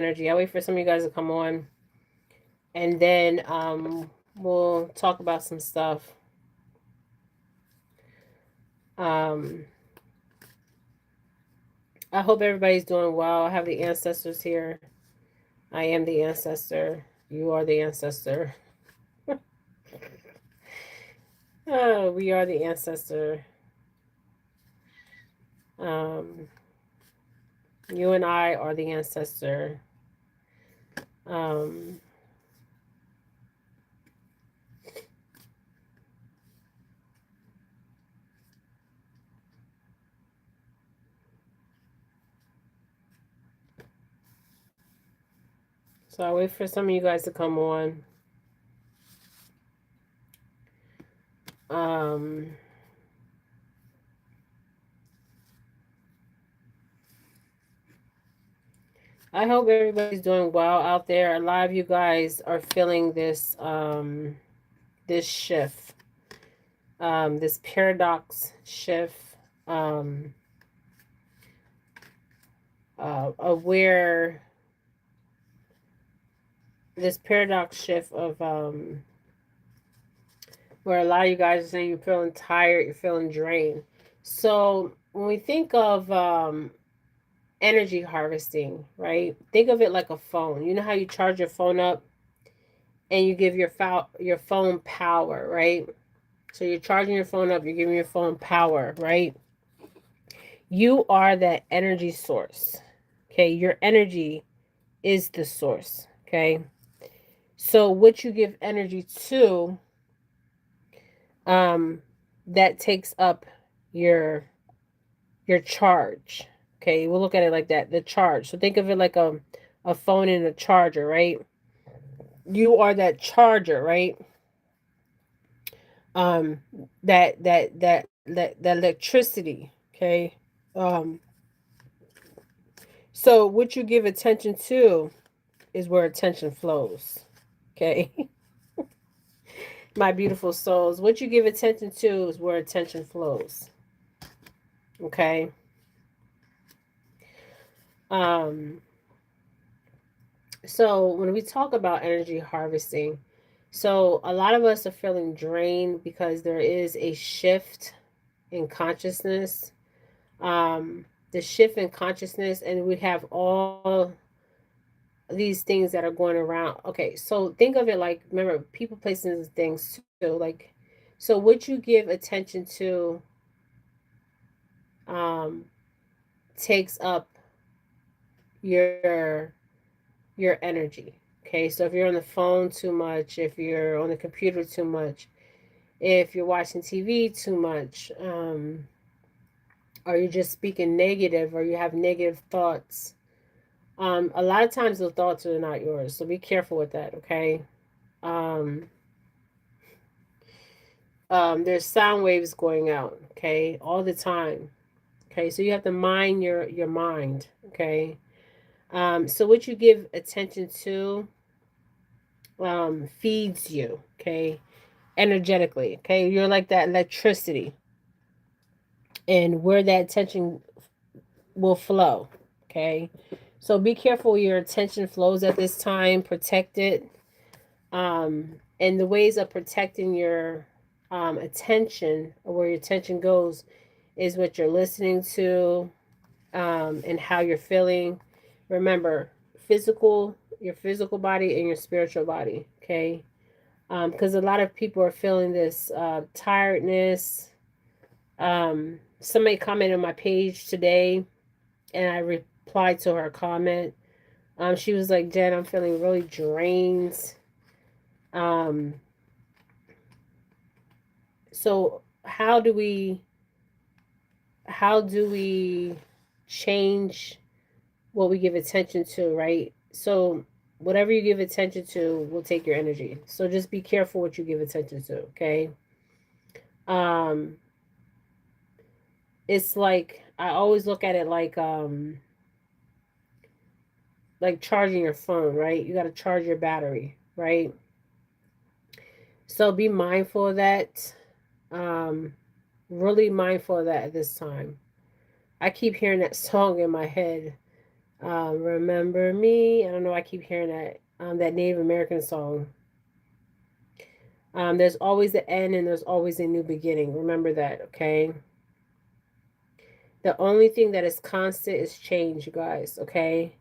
energy. I'll wait for some of you guys to come on, and then we'll talk about some stuff. Um, I hope everybody's doing well. I have the ancestors here. I am the ancestor. You are the ancestor. Oh, we are the ancestor. Um, you and I are the ancestor. Um, so I'll wait for some of you guys to come on. Um, I hope everybody's doing well out there. A lot of you guys are feeling this shift, this paradox shift, um, of where this paradox shift of where a lot of you guys are saying you're feeling tired, you're feeling drained. So when we think of energy harvesting, right? Think of it like a phone. You know how you charge your phone up and you give your phone power, right? So you're charging your phone up, you're giving your phone power, right? You are that energy source. Okay, your energy is the source. Okay, so what you give energy to, um, that takes up your your charge. Okay, we'll look at it like that. The charge. So think of it like a phone and a charger, right? You are that charger, right? Um, that electricity. Okay. Um, so what you give attention to is where attention flows. Okay. My beautiful souls. What you give attention to is where attention flows. Okay. Um, so when we talk about energy harvesting, so a lot of us are feeling drained because there is a shift in consciousness. The shift in consciousness, and we have all these things that are going around. Okay, so think of it like, remember, people, places, and things too. Like, so what you give attention to, um, takes up your your energy. Okay, so if you're on the phone too much, if you're on the computer too much, if you're watching TV too much, or you're just speaking negative, or you have negative thoughts, a lot of times those thoughts are not yours. So be careful with that. Okay. Um, there's sound waves going out. Okay, all the time. Okay, so you have to mind your mind. Okay. So what you give attention to, feeds you. Okay, energetically. Okay, you're like that electricity, and where that attention will flow. Okay, so be careful where your attention flows at this time. Protect it. And the ways of protecting your attention, or where your attention goes, is what you're listening to, and how you're feeling. Remember, your physical body and your spiritual body. Okay, because a lot of people are feeling this tiredness. Somebody commented on my page today, and I replied to her comment. She was like, "Jen, I'm feeling really drained." Um, so how do we change what we give attention to, right? So whatever you give attention to will take your energy. So just be careful what you give attention to. Okay. Um, it's like, I always look at it like charging your phone, right? You got to charge your battery, right? So be mindful of that. Um, really mindful of that at this time. I keep hearing that song in my head. Remember me. I don't know. I keep hearing that Native American song. There's always the end and there's always a new beginning. Remember that, okay? The only thing that is constant is change, you guys, okay?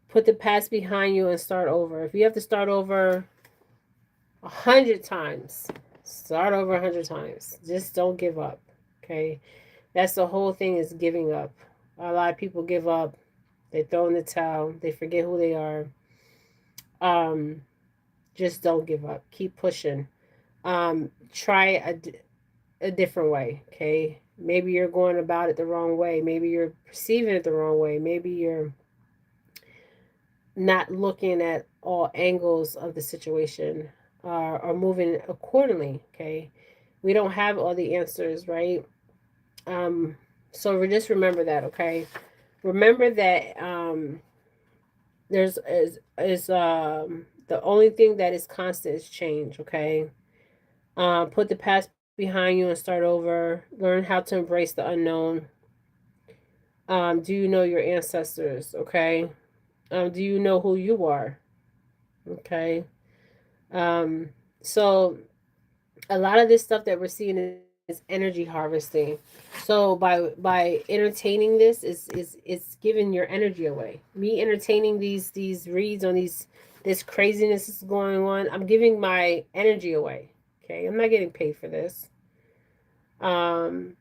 Put the past behind you and start over. If you have to start over 100 times, start over 100 times. Just don't give up, okay? That's the whole thing, is giving up. A lot of people give up. They throw in the towel. They forget who they are. Um, just don't give up. Keep pushing. Try a different way, okay? Maybe you're going about it the wrong way. Maybe you're perceiving it the wrong way. Maybe you're not looking at all angles of the situation, or moving accordingly, okay? We don't have all the answers, right? Um, so just remember that, okay? Remember that there's is the only thing that is constant is change, okay? Put the past behind you and start over. Learn how to embrace the unknown. Do you know your ancestors? Okay. Do you know who you are? Okay. Um, so a lot of this stuff that we're seeing is energy harvesting. So by entertaining this is it's giving your energy away. Me entertaining these reads on this craziness is going on. I'm giving my energy away. Okay. I'm not getting paid for this. Um,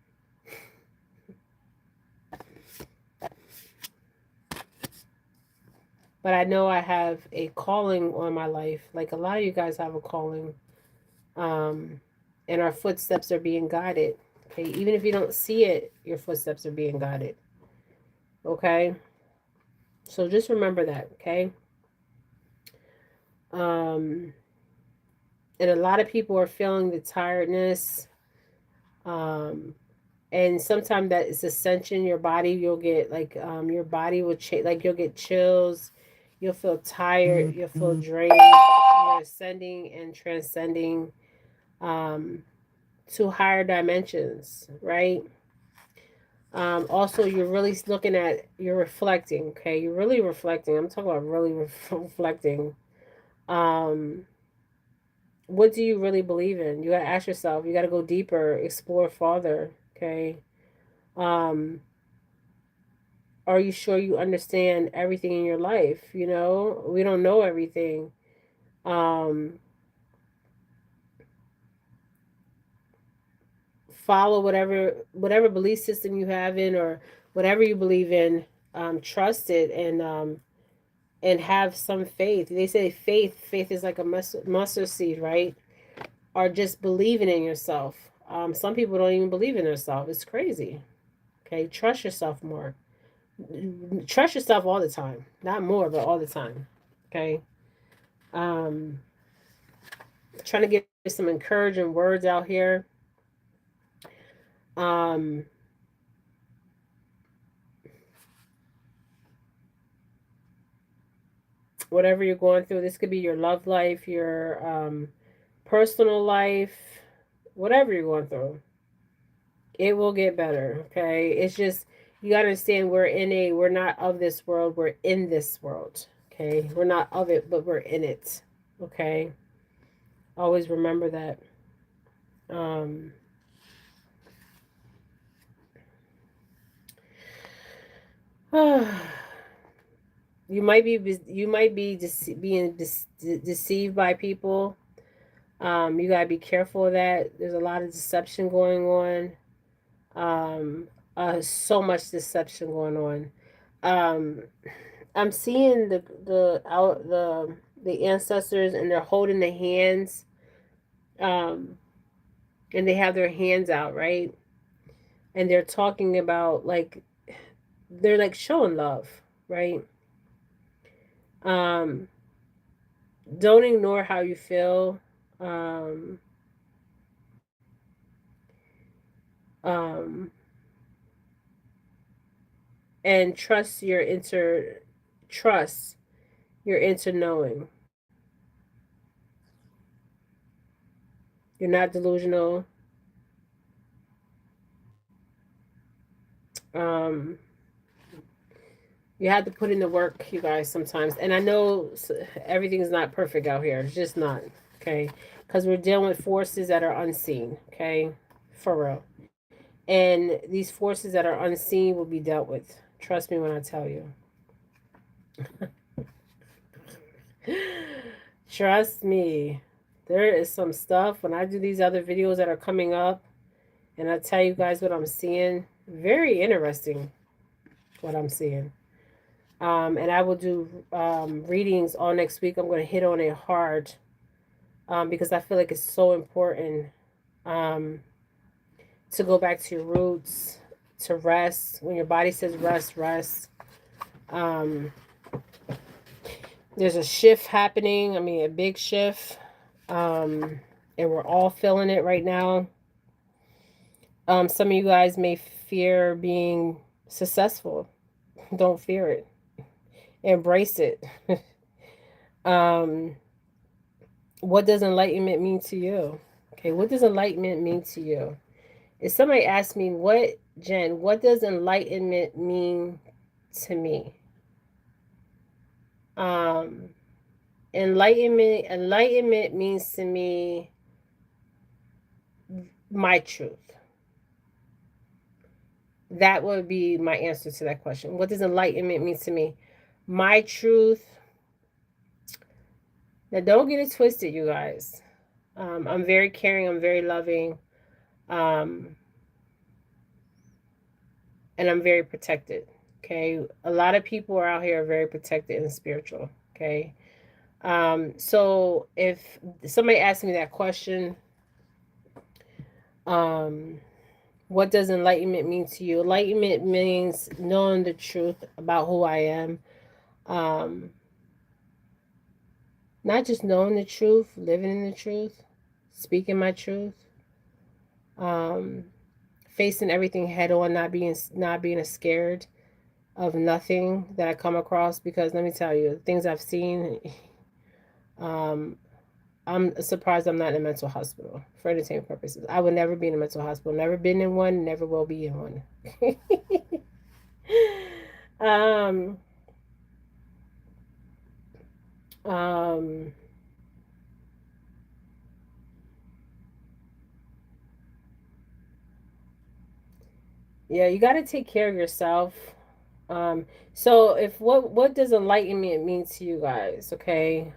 but I know I have a calling on my life. Like a lot of you guys have a calling. Um, and our footsteps are being guided. Okay, even if you don't see it, your footsteps are being guided. Okay, so just remember that. Okay, um, and a lot of people are feeling the tiredness. Um, and sometimes that is ascension. Your body, you'll get like your body will change. Like you'll get chills. You'll feel tired. You'll feel drained. You're ascending and transcending um, to higher dimensions, right? Also, you're really looking at, you're reflecting, okay? You're really reflecting. I'm talking about really reflecting. Um, what do you really believe in? You got to ask yourself. You got to go deeper, explore farther, okay? Um, are you sure you understand everything in your life? You know, we don't know everything. Um, Follow whatever belief system you have in, or whatever you believe in. Trust it, and have some faith. They say faith is like a mustard seed, right? Or just believing in yourself. Some people don't even believe in themselves. It's crazy. Okay, trust yourself more. Trust yourself all the time, not more, but all the time. Okay. Um, Trying to get some encouraging words out here. Um, Whatever you're going through, this could be your love life, your personal life, whatever you're going through. It will get better, okay? It's just, you gotta understand, we're not of this world, we're in this world, okay? We're not of it, but we're in it, okay? Always remember that. Um, you might be being deceived by people. You gotta be careful of that. There's a lot of deception going on. So much deception going on. Um, I'm seeing the ancestors, and they're holding the hands, um, and they have their hands out, right? And they're talking about, like, they're like showing love, right? Um, don't ignore how you feel. Um, um, and trust your inner knowing. You're not delusional. Um, You have to put in the work, you guys, sometimes. And I know everything's not perfect out here. It's just not. Okay. Because we're dealing with forces that are unseen. Okay. For real. And these forces that are unseen will be dealt with. Trust me when I tell you. Trust me. There is some stuff when I do these other videos that are coming up and I tell you guys what I'm seeing. Very interesting what I'm seeing. And I will do readings all next week. I'm going to hit on it hard because I feel like it's so important um, to go back to your roots, to rest. When your body says rest, rest. Um, there's a shift happening. I mean, a big shift. And we're all feeling it right now. Some of you guys may fear being successful. Don't fear it. Embrace it. um, what does enlightenment mean to you? Okay, what does enlightenment mean to you? If somebody asks me, Jen, what does enlightenment mean to me? Um, enlightenment means to me my truth. That would be my answer to that question. What does enlightenment mean to me? My truth. Now, don't get it twisted, you guys. I'm very caring. I'm very loving. Um, and I'm very protected. Okay. A lot of people are out here very protected and spiritual. Okay. So if somebody asks me that question, um, what does enlightenment mean to you? Enlightenment means knowing the truth about who I am. Um, not just knowing the truth, living in the truth, speaking my truth, um, facing everything head on, not being scared of nothing that I come across. Because let me tell you, things I've seen, um, I'm surprised I'm not in a mental hospital for entertainment purposes. I would never be in a mental hospital. Never been in one. Never will be in one. um, um, yeah, you got to take care of yourself. So if what does enlightenment mean to you guys? Okay.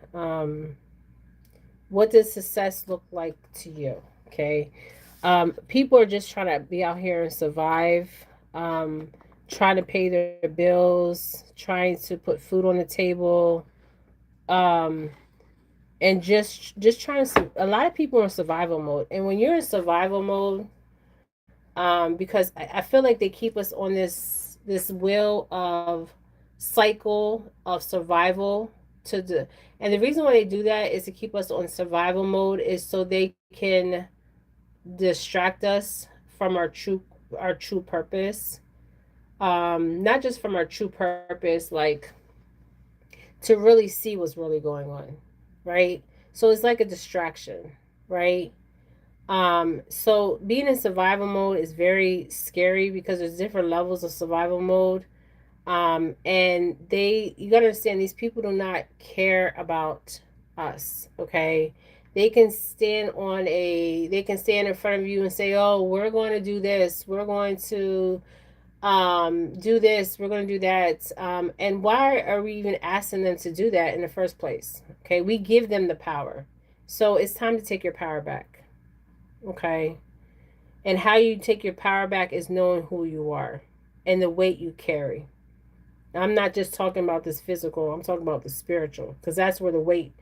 What does success look like to you? Okay. People are just trying to be out here and survive. Um, trying to pay their bills, trying to put food on the table, um, and just trying to. A lot of people are in survival mode, and when you're in survival mode, because I feel like they keep us on this wheel of cycle of survival to the, and the reason why they do that is to keep us on survival mode is so they can distract us from our true purpose. Not just from our true purpose, like to really see what's really going on, right? So it's like a distraction, right? So being in survival mode is very scary because there's different levels of survival mode. And you gotta understand, these people do not care about us, okay? They can stand in front of you and say, oh, we're going to do this, we're going to do this, we're going to do that. And why are we even asking them to do that in the first place? Okay, we give them the power. So it's time to take your power back. Okay. And how you take your power back is knowing who you are and the weight you carry. I'm not just talking about this physical, I'm talking about the spiritual, because that's where the weight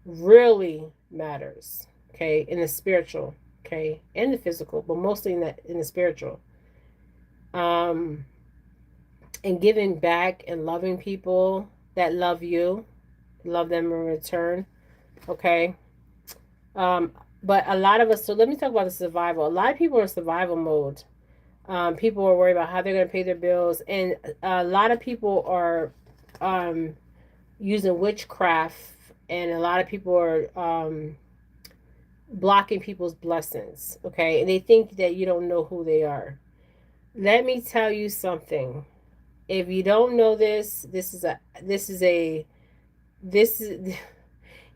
really matters. Okay, in the spiritual, okay, and the physical, but mostly in the spiritual. Um, and giving back and loving people that love you, love them in return. Okay. Um, but a lot of us. So let me talk about the survival. A lot of people are in survival mode. People are worried about how they're going to pay their bills, and a lot of people are um, using witchcraft, and a lot of people are blocking people's blessings. Okay, and they think that you don't know who they are. Let me tell you something. If you don't know this, this is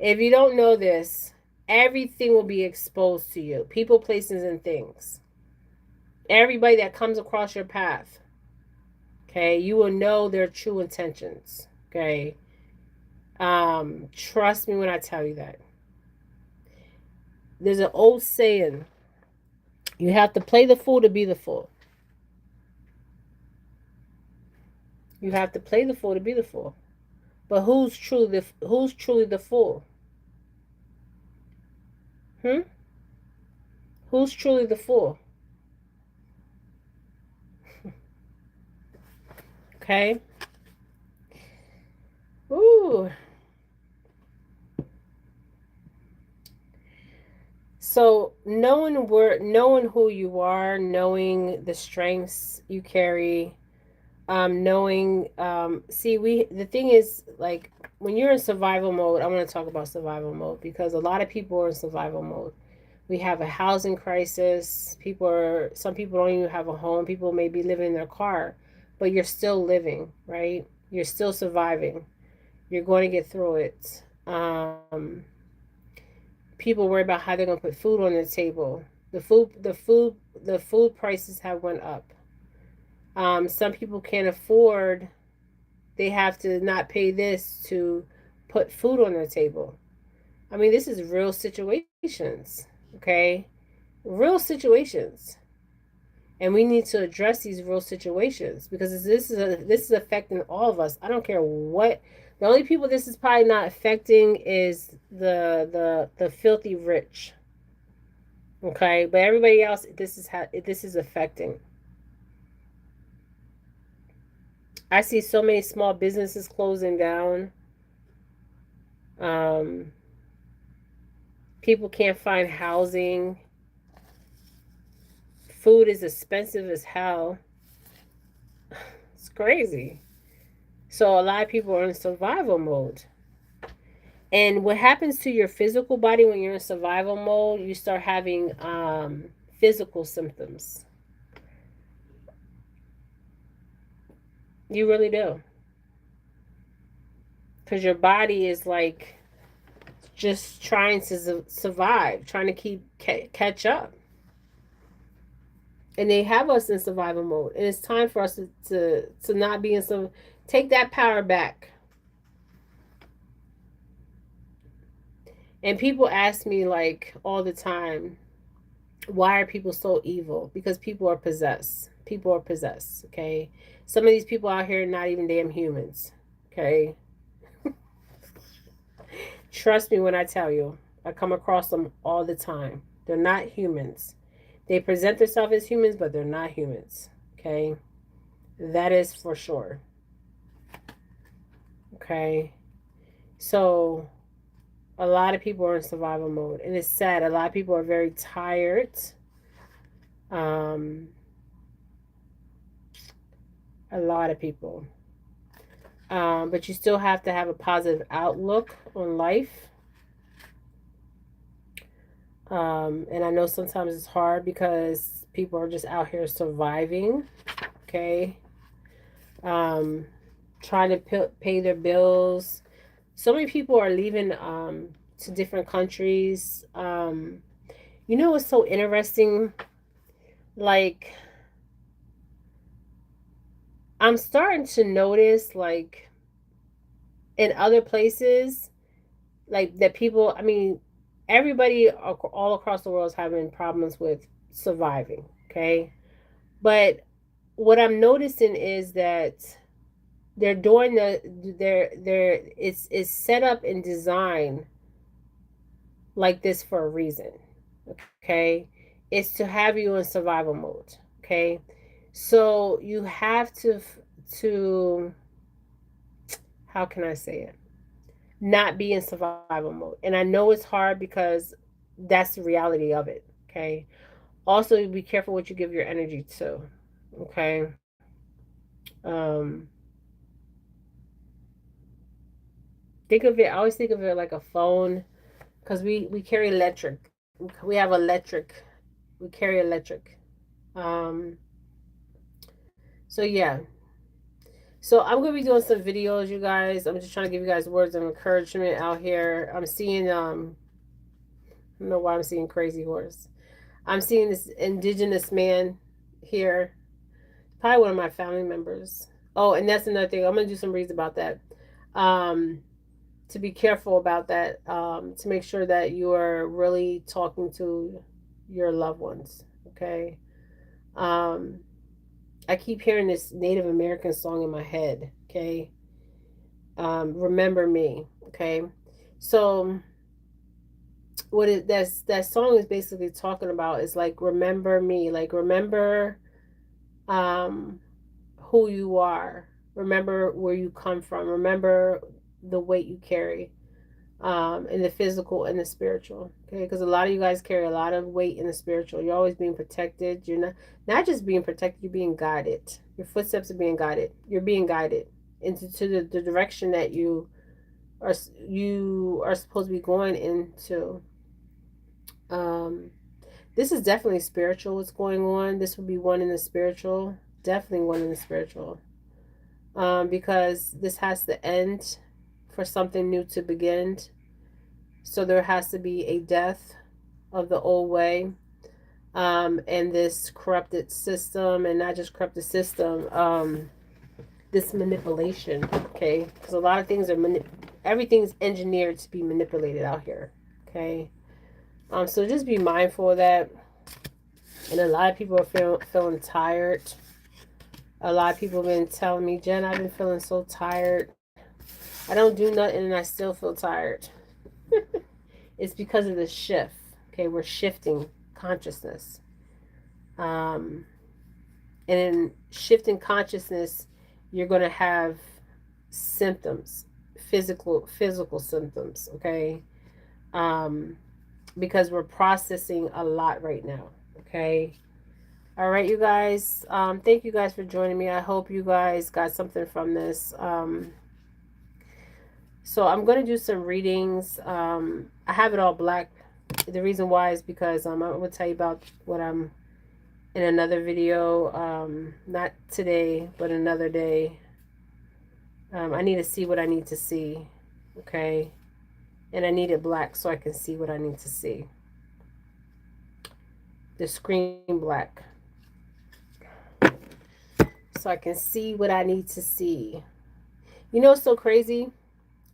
if you don't know this, everything will be exposed to you. People, places, and things. Everybody that comes across your path, okay, you will know their true intentions. Okay. Trust me when I tell you that. There's an old saying, you have to play the fool to be the fool. You have to play the fool to be the fool. But who's truly the fool? Hmm? Who's truly the fool? Okay? Ooh. So knowing who you are, knowing the strengths you carry, knowing see we the thing is, like, when you're in survival mode, I want to talk about survival mode because a lot of people are in survival mode. We have a housing crisis. Some people don't even have a home. People may be living in their car, but you're still living, right? You're still surviving. You're going to get through it. People worry about how they're going to put food on their table. The food prices have went up. Some people can't afford. They have to not pay this to put food on their table. I mean, this is real situations, okay? Real situations. And we need to address these real situations because this is affecting all of us. I don't care what. The only people this is probably not affecting is the filthy rich. Okay, but everybody else, this is affecting. I see so many small businesses closing down. Um, People can't find housing. Food is expensive as hell. It's crazy. So a lot of people are in survival mode. And what happens to your physical body when you're in survival mode, you start having physical symptoms. You really do. Because your body is like just trying to survive, trying to catch up. And they have us in survival mode. And it's time for us to not be in some, take that power back. And people ask me, like, all the time, why are people so evil? Because people are possessed. People are possessed, okay? Some of these people out here are not even damn humans, okay? Trust me when I tell you, I come across them all the time. They're not humans. They present themselves as humans, but they're not humans, okay? That is for sure, okay? So, a lot of people are in survival mode, and it's sad. A lot of people are very tired. Um, a lot of people. But you still have to have a positive outlook on life. And I know sometimes it's hard because people are just out here surviving, okay? Um, Trying to pay their bills. So many people are leaving to different countries. You know what's so interesting? Like, I'm starting to notice, like, in other places, like, that people, I mean, everybody all across the world is having problems with surviving, okay? But what I'm noticing is that they're doing it's set up and designed like this for a reason, okay? It's to have you in survival mode, okay? So you have to how can I say it? Not be in survival mode. And I know it's hard because that's the reality of it, okay? Also, be careful what you give your energy to, okay? Um, think of it, I always think of it like a phone because we carry electric. We have electric. We carry electric. Um, so yeah, So I'm gonna be doing some videos, you guys. I'm just trying to give you guys words of encouragement out here. I'm seeing I don't know why I'm seeing crazy horse. I'm seeing this indigenous man here, probably one of my family members. Oh, and that's another thing. I'm gonna do some reads about that. Um, to be careful about that. To make sure that you are really talking to your loved ones. Okay. Um, I keep hearing this Native American song in my head. Okay. Remember me. Okay. So what it that's that song is basically talking about is like remember me, like remember um who you are, remember where you come from, remember the weight you carry, in the physical and the spiritual. Okay, because a lot of you guys carry a lot of weight in the spiritual. You're always being protected. You're not just being protected, you're being guided. Your footsteps are being guided. You're being guided into the direction that you are supposed to be going into. um this is definitely spiritual, what's going on. This would be one in the spiritual, definitely one in the spiritual, because this has to end for something new to begin. So there has to be a death of the old way, and this corrupted system, and not just corrupted system, this manipulation. Okay, because a lot of things are everything's engineered to be manipulated out here. Okay, so just be mindful of that. And a lot of people are feeling tired. A lot of people have been telling me, Jen, I've been feeling so tired. I don't do nothing and I still feel tired. It's because of the shift. Okay, we're shifting consciousness. Um, and in shifting consciousness, you're going to have symptoms, physical symptoms. Okay, because we're processing a lot right now. Okay. All right, you guys. Thank you guys for joining me. I hope you guys got something from this. So I'm going to do some readings. I have it all black. The reason why is because I'm going to tell you about what I'm in another video. Not today, but another day. I need to see what I need to see. Okay. And I need it black so I can see what I need to see. The screen black. So I can see what I need to see. You know what's so crazy?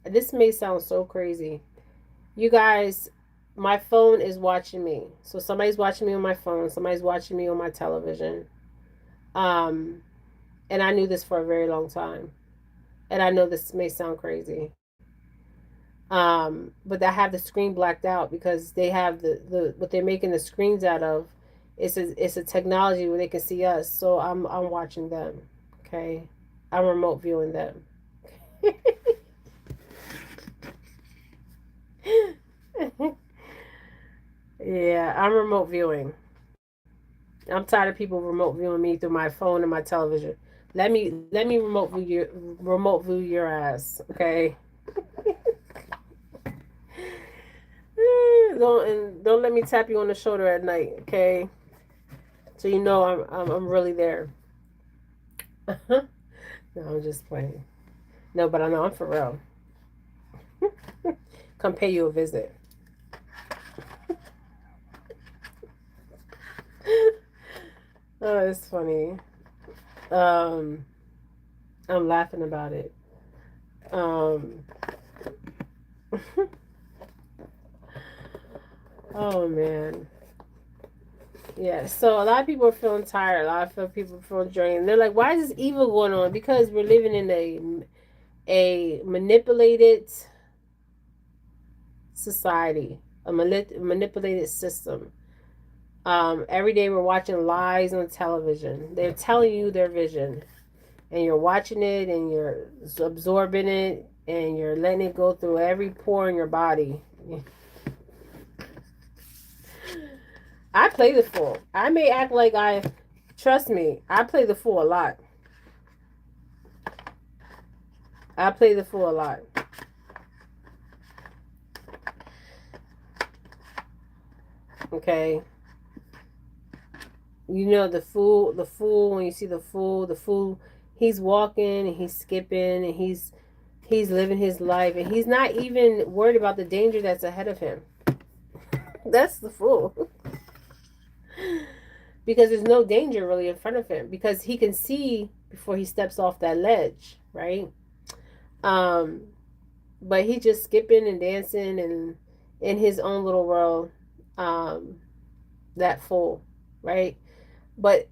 This may sound so crazy. You guys, my phone is watching me. So somebody's watching me on my phone. Somebody's watching me on my television. Um, and I knew this for a very long time. And I know this may sound crazy. But I have the screen blacked out because they have the what they're making the screens out of. It's a technology where they can see us. So I'm watching them. Okay, I'm remote viewing them. Yeah, I'm remote viewing. I'm tired of people remote viewing me through my phone and my television. Let me remote view your ass, okay? Don't let me tap you on the shoulder at night, okay? So you know I'm really there. No, I'm just playing. No, but I know I'm for real. Come pay you a visit. Oh, it's funny. Um, I'm laughing about it. Um, oh man. Yeah, so a lot of people are feeling tired. A lot of people are feeling drained. They're like, "Why is this evil going on?" Because we're living in a manipulated society, a manipulated system. Every day we're watching lies on television. They're telling you their vision, and you're watching it, and you're absorbing it, and you're letting it go through every pore in your body. I play the fool. I may act like trust me, I play the fool a lot. I play the fool a lot. Okay. You know the fool, when you see the fool, He's walking and he's skipping and he's living his life and he's not even worried about the danger that's ahead of him. That's the fool. Because there's no danger really in front of him because he can see before he steps off that ledge, right? Um, but he just skipping and dancing and in his own little world, um, that fool, right? But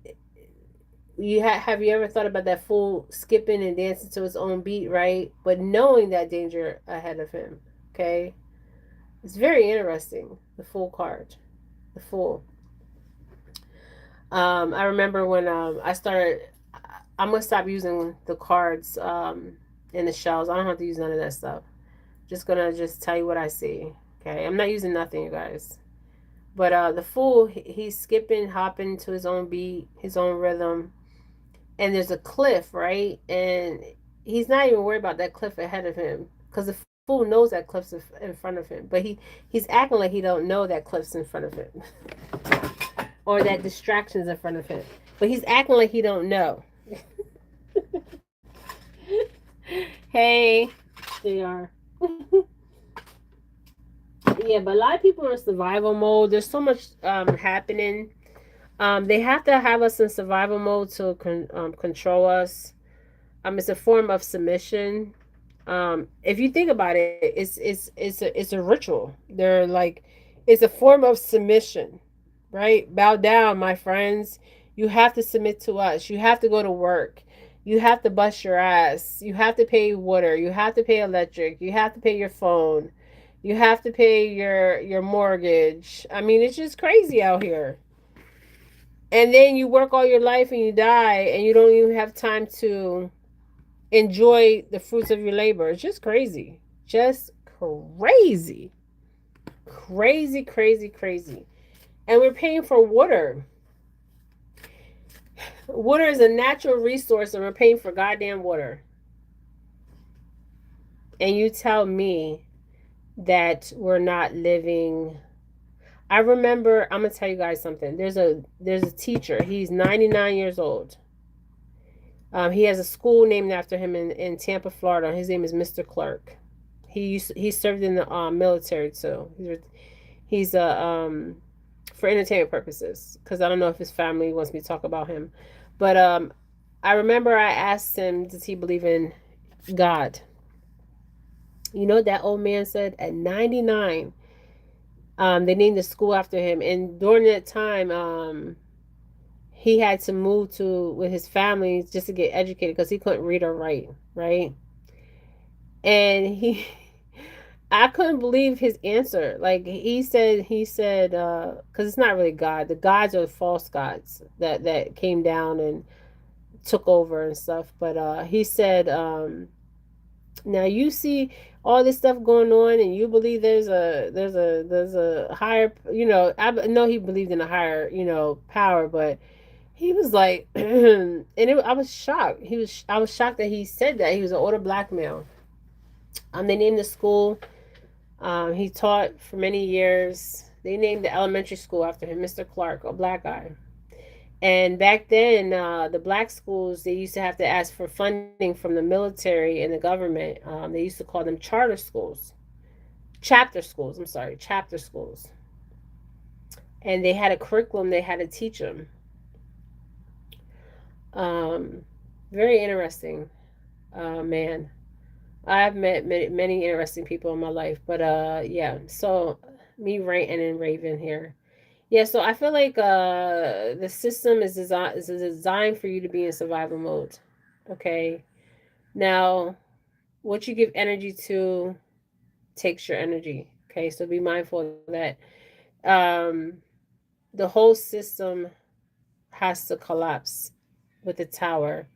have you ever thought about that fool skipping and dancing to his own beat, right? But knowing that danger ahead of him, okay? It's very interesting. The fool card, the fool. I remember when I started. I'm gonna stop using the cards in the shells. I don't have to use none of that stuff. Just gonna just tell you what I see. Okay, I'm not using nothing, you guys. But the fool, he's skipping, hopping to his own beat, his own rhythm, and there's a cliff, right? And he's not even worried about that cliff ahead of him because the fool knows that cliff's in front of him, but he's acting like he don't know that cliff's in front of him or that distraction's in front of him, but he's acting like he don't know. Hey, they are. Yeah, but a lot of people are in survival mode. There's so much happening. They have to have us in survival mode to control us. It's a form of submission. If you think about it, it's a ritual. They're like, it's a form of submission, right? Bow down, my friends. You have to submit to us. You have to go to work. You have to bust your ass. You have to pay water. You have to pay electric. You have to pay your phone. You have to pay your mortgage. I mean, it's just crazy out here. And then you work all your life and you die and you don't even have time to enjoy the fruits of your labor. It's just crazy. Just crazy. Crazy, crazy, crazy. And we're paying for water. Water is a natural resource and we're paying for goddamn water. And you tell me that we're not living. I remember, I'm gonna tell you guys something. There's a teacher. He's 99 years old. He has a school named after him in Tampa, Florida. His name is Mr. Clark. He served in the military too. He's a for entertainment purposes because I don't know if his family wants me to talk about him, but I remember I asked him, does he believe in God? You know what that old man said at 99. They named the school after him, and during that time, he had to move to with his family just to get educated because he couldn't read or write, right? And I couldn't believe his answer. Like he said, because it's not really God. The gods are false gods that came down and took over and stuff. But he said, now you see all this stuff going on, and you believe there's a higher. I know he believed in a higher power, but he was like, I was shocked. I was shocked that he said that. He was an older black male. They named the school. He taught for many years. They named the elementary school after him, Mr. Clark, a black guy. And back then, the black schools, they used to have to ask for funding from the military and the government. They used to call them charter schools, chapter schools. I'm sorry, chapter schools. And they had a curriculum they had to teach them. Um, Very interesting, man. I've met many interesting people in my life, but yeah. So me ranting and raving here. Yeah, so I feel like the system is designed for you to be in survival mode. Okay. Now, what you give energy to takes your energy. Okay, so be mindful of that. Um, the whole system has to collapse with the tower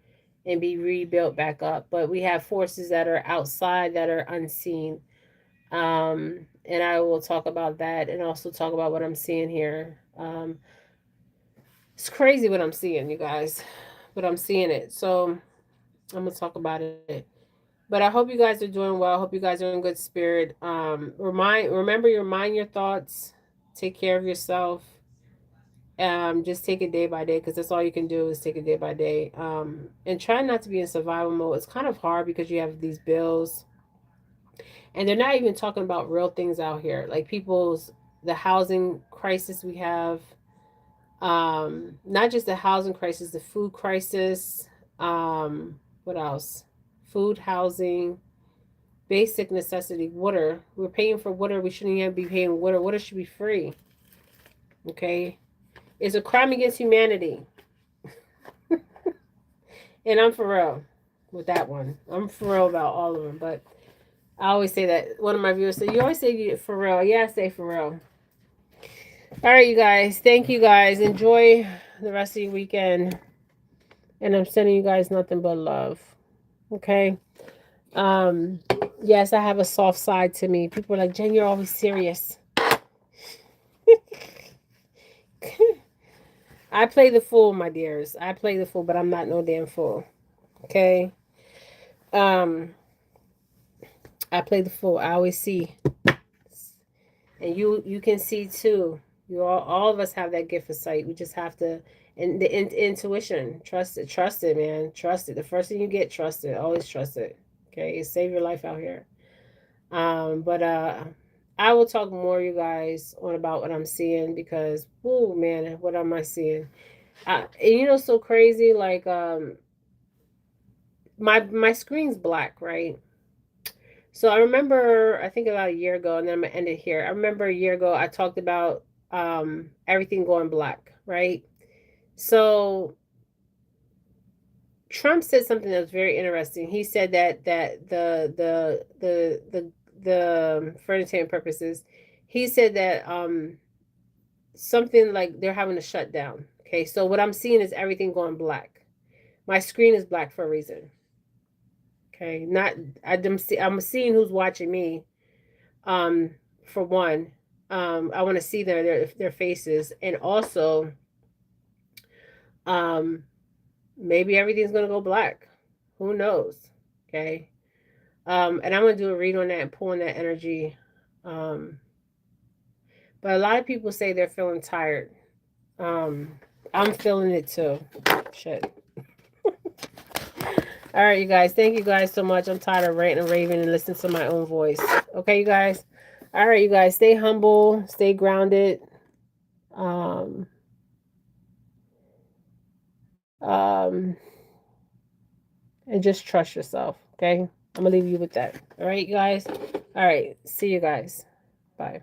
and be rebuilt back up. But we have forces that are outside that are unseen. And I will talk about that and also talk about what I'm seeing here. It's crazy what I'm seeing, you guys, but I'm seeing it. So I'm gonna talk about it. But I hope you guys are doing well. I hope you guys are in good spirit. Remember your thoughts. Take care of yourself. Just take it day by day, because that's all you can do is take it day by day. And try not to be in survival mode. It's kind of hard because you have these bills, and they're not even talking about real things out here, like the housing crisis we have. Not just the housing crisis, the food crisis. What else? Food, housing, basic necessity, water. We're paying for water. We shouldn't even be paying water. Water should be free. Okay. It's a crime against humanity. And I'm for real with that one. I'm for real about all of them. But I always say that. One of my viewers said, "You always say you for real." Yeah, I say for real. All right, you guys. Thank you guys. Enjoy the rest of your weekend. And I'm sending you guys nothing but love. Okay. Um, yes, I have a soft side to me. People are like, "Jen, you're always serious." I play the fool, my dears. I play the fool, but I'm not no damn fool. Okay. Um, I play the fool. I always see, and you can see too. You all of us have that gift of sight. We just have to, and the intuition. Trust it, man. Trust it. The first thing you get, trust it. Always trust it. Okay, save your life out here. But I will talk more, you guys, on about what I'm seeing, because, oh man, what am I seeing? And so crazy. Like my screen's black, right? So I remember, I think about a year ago, and then I'm gonna end it here. I remember a year ago I talked about everything going black, right? So Trump said something that was very interesting. He said that the for entertainment purposes, he said that something like they're having to shut down. Okay, so what I'm seeing is everything going black. My screen is black for a reason. Okay, not I'm seeing who's watching me. For one, I want to see their faces, and also, um, maybe everything's gonna go black. Who knows? Okay. And I'm gonna do a read on that and pull on that energy. Um, but a lot of people say they're feeling tired. Um, I'm feeling it too. Shit. All right, you guys. Thank you guys so much. I'm tired of ranting and raving and listening to my own voice. Okay, you guys. All right, you guys. Stay humble. Stay grounded. Um, um, and just trust yourself. Okay. I'm gonna leave you with that. All right, you guys. All right. See you guys. Bye.